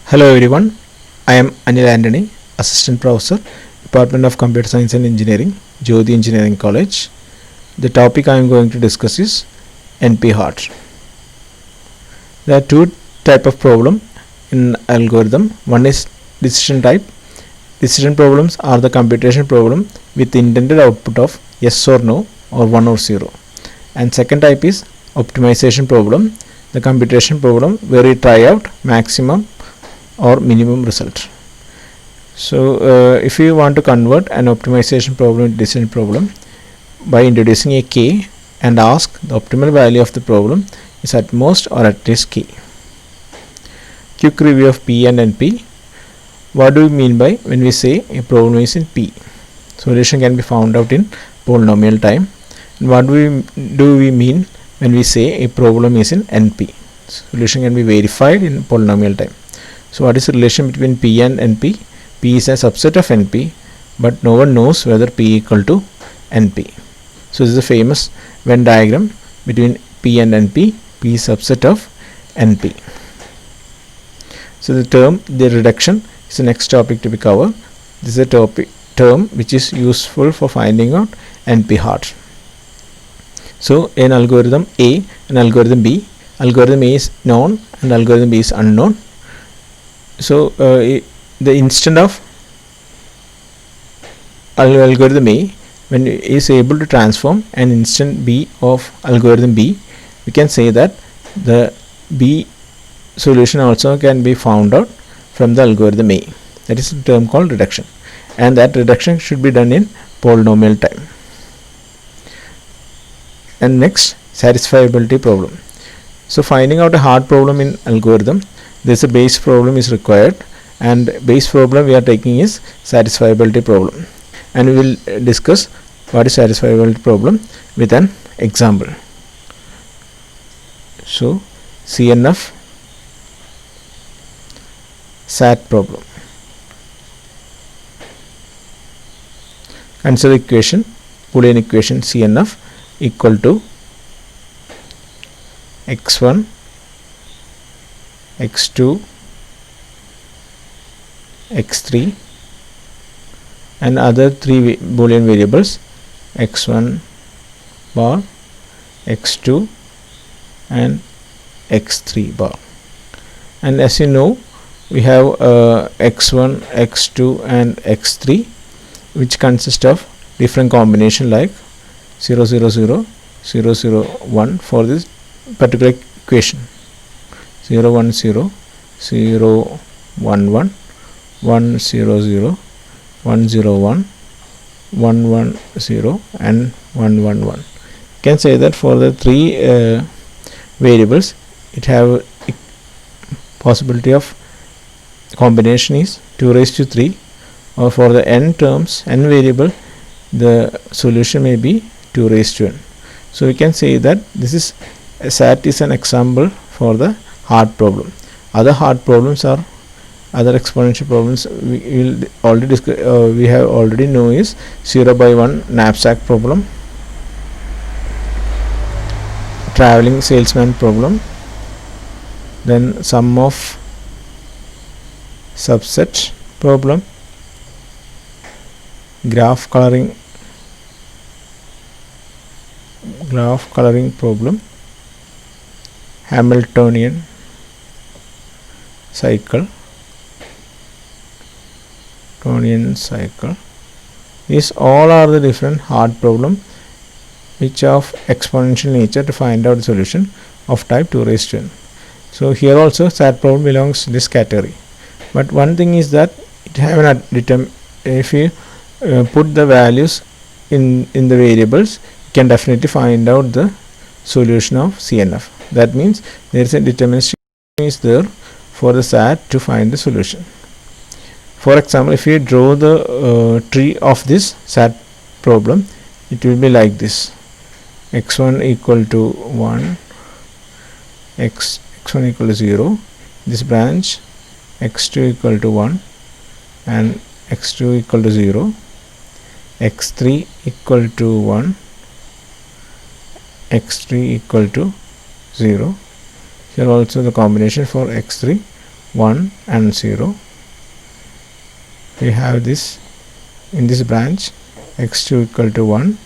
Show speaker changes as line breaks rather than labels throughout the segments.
Hello everyone, I am Anil Antony, Assistant Professor, Department of Computer Science and Engineering, Jyoti Engineering College. The topic I am going to discuss is NP-hard. There are two types of problem in algorithm. One is decision type. Decision problems are the computation problem with intended output of yes or no or 1 or 0. And second type is optimization problem, the computation problem where we try out maximum or minimum result. So if you want to convert an optimization problem to decision problem by introducing a k and ask the optimal value of the problem is at most or at least k. Quick review of P and NP. What do we mean by when we say a problem is in P? Solution can be found out in polynomial time. And what do we mean when we say a problem is in NP? Solution can be verified in polynomial time. So what is the relation between P and NP? P is a subset of NP, but no one knows whether P equal to NP. So this is a famous Venn diagram between P and NP. P is subset of NP. So the reduction is the next topic to be covered. This is a term which is useful for finding out NP-hard. So an algorithm A and algorithm B. Algorithm A is known and algorithm B is unknown. So the instant of algorithm A, when it is able to transform an instant B of algorithm B, we can say that the B solution also can be found out from the algorithm A. That is a term called reduction, and that reduction should be done in polynomial time. And next, satisfiability problem. So finding out a hard problem in algorithm, there is a base problem is required, and base problem we are taking is satisfiability problem, and we will discuss what is satisfiability problem with an example. So CNF SAT problem. Consider equation, Boolean equation CNF equal to x1, x2, x3 and other three Boolean variables x1 bar, x2 and x3 bar. And as you know, we have x1, x2 and x3 which consist of different combination like 0 0 0 0 0 1 for this particular equation, 0 1 0 0 1 1 1 0 0 1 0 1 1 1 0 and 1 1 1. You can say that for the three variables it have possibility of combination is 2 raised to 3, or for the n terms, n variable, the solution may be 2 raised to n. So we can say that this is SAT is an example for the hard problem. Other hard problems are other exponential problems we will already discuss, we have already know is 0 by 1 knapsack problem, traveling salesman problem, then sum of subset problem, graph coloring problem, Hamiltonian cycle. These all are the different hard problem which are of exponential nature to find out the solution of type 2 raised to n. So here also SAT problem belongs to this category. But one thing is that it have an if you put the values in the variables, you can definitely find out the solution of CNF. That means there is a deterministic is there for the SAT to find the solution. For example, if you draw the tree of this SAT problem, it will be like this: x1 equal to 1, x1 equal to 0, this branch x2 equal to 1 and x2 equal to 0, x3 equal to 1, x3 equal to 0. Here also the combination for x3 1 and 0. We have this in this branch x2 equal to 1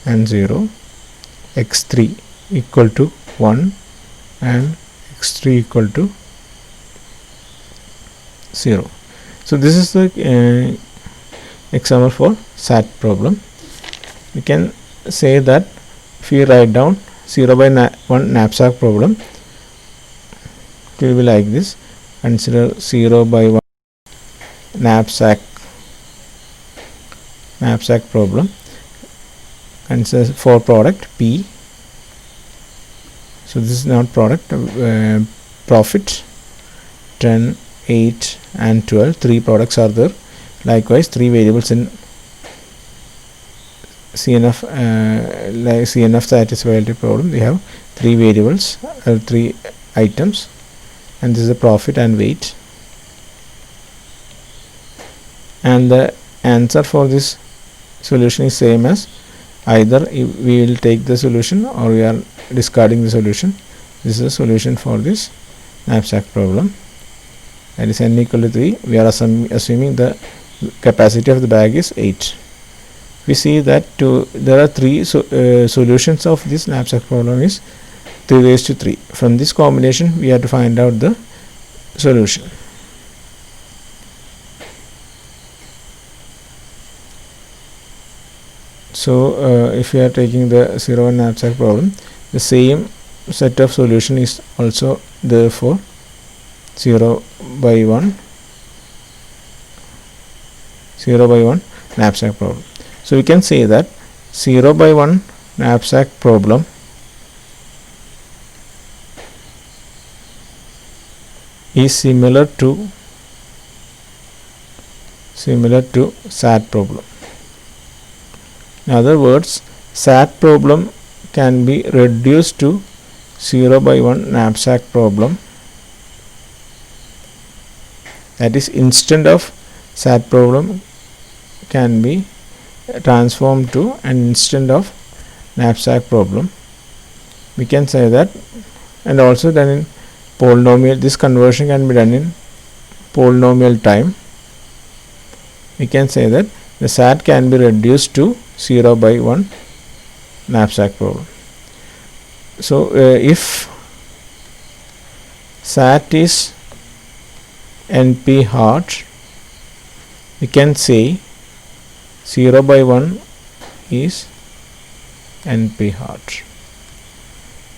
and 0, x3 equal to 1 and x3 equal to 0. So this is the example for SAT problem. We can say that if we write down 0 by 1 knapsack problem, it will be like this. Consider 0 by 1 knapsack problem. Consider for product P. So this is not product, profit 10, 8 and 12. 3 products are there. Likewise 3 variables in CNF like CNF satisfiability problem. We have 3 variables, 3 items, and this is the profit and weight. And the answer for this solution is same as either we will take the solution or we are discarding the solution. This is the solution for this knapsack problem. That is n equal to 3. We are assuming the capacity of the bag is 8. We see that there are 3 solutions of this knapsack problem is 3 raised to 3. From this combination we have to find out the solution. So if we are taking the 0 1 knapsack problem, the same set of solution is also there for 0 by 1 knapsack problem. So we can say that 0 by 1 knapsack problem is similar to SAT problem. In other words, SAT problem can be reduced to 0 by 1 knapsack problem. That is, instead of SAT problem can be transformed to an instant of knapsack problem. We can say that, and also done in polynomial. This conversion can be done in polynomial time. We can say that the SAT can be reduced to 0 by 1 knapsack problem. So if SAT is NP hard, we can say 0 by 1 is NP hard.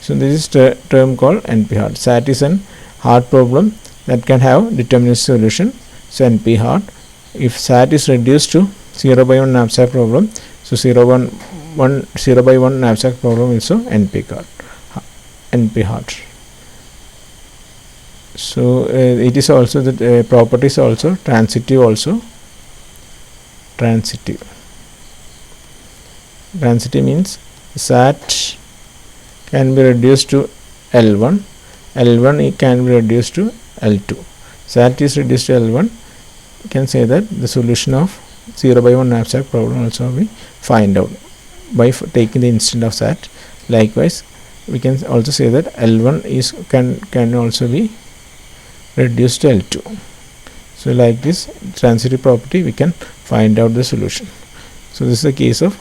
So this is term called NP hard. SAT is an hard problem that can have deterministic solution. So NP hard. If SAT is reduced to 0 by 1 knapsack problem, so 0 by 1 knapsack problem is also NP hard. So it is also the properties also transitive also. Transitive means SAT can be reduced to L1, L1 can be reduced to L2. SAT is reduced to L1. You can say that the solution of 0 by 1 knapsack problem also we find out by taking the instant of SAT. Likewise, we can also say that L1 is can also be reduced to L2. So like this transitive property we can find out the solution. So this is the case of,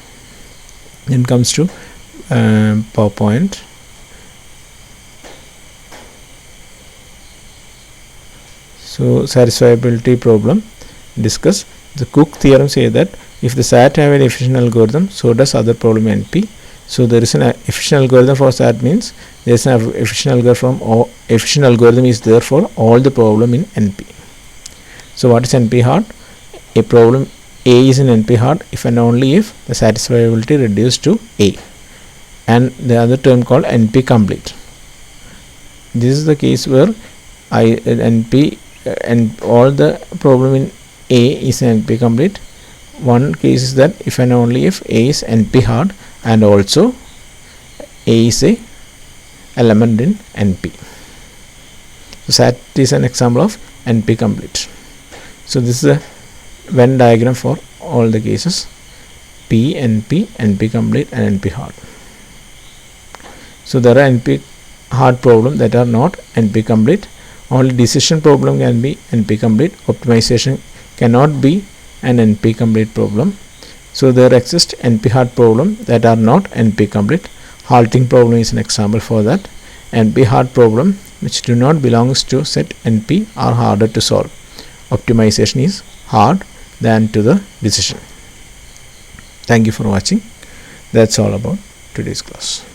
then comes to PowerPoint. So satisfiability problem discuss. The Cook theorem say that if the SAT have an efficient algorithm, so does other problem NP. So there is an efficient algorithm for SAT means there is an efficient algorithm is there for all the problem in NP. So what is NP hard? A problem A is in NP hard if and only if the satisfiability reduced to A, and the other term called NP complete. This is the case where NP and all the problem in A is NP complete. One case is that if and only if A is NP hard and also A is a element in NP. So SAT is an example of NP complete. So this is a Venn diagram for all the cases: P, NP, NP complete and NP hard. So there are NP hard problem that are not NP complete. Only decision problem can be NP complete. Optimization cannot be an NP complete problem. So there exist NP hard problem that are not NP complete. Halting problem is an example for that. NP hard problem which do not belongs to set NP are harder to solve. Optimization is hard than to the decision. Thank you for watching. That's all about today's class.